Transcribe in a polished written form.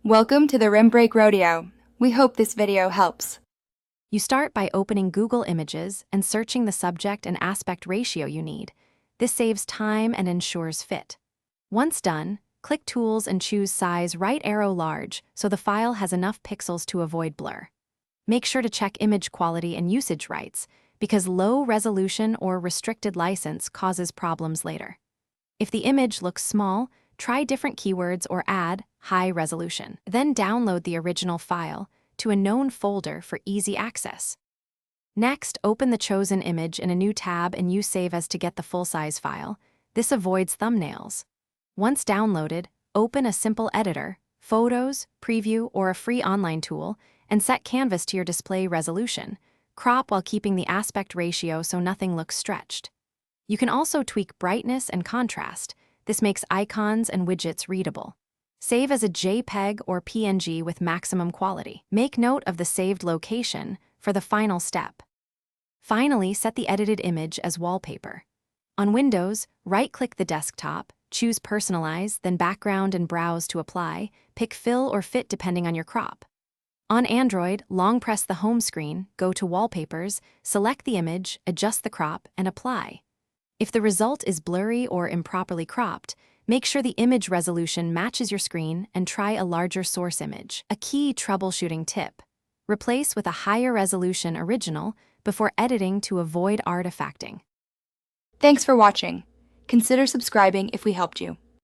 Welcome to the Rim Break Rodeo. We hope this video helps. You start by opening Google Images and searching the subject and aspect ratio you need. This saves time and ensures fit. Once done, click Tools and choose Size right arrow large so the file has enough pixels to avoid blur. Make sure to check image quality and usage rights, because low resolution or restricted license causes problems later. If the image looks small, try different keywords or add high resolution. Then download the original file to a known folder for easy access. Next, open the chosen image in a new tab and use Save As to get the full-size file. This avoids thumbnails. Once downloaded, open a simple editor, Photos, Preview, or a free online tool, and set canvas to your display resolution. Crop while keeping the aspect ratio so nothing looks stretched. You can also tweak brightness and contrast. This makes icons and widgets readable. Save as a JPEG or PNG with maximum quality. Make note of the saved location for the final step. Finally, set the edited image as wallpaper. On Windows, right-click the desktop, choose Personalize, then Background and browse to apply. Pick Fill or Fit depending on your crop. On Android, long press the home screen, go to Wallpapers, select the image, adjust the crop, and apply. If the result is blurry or improperly cropped, make sure the image resolution matches your screen and try a larger source image. A key troubleshooting tip: replace with a higher resolution original before editing to avoid artifacting. Thanks for watching. Consider subscribing if we helped you.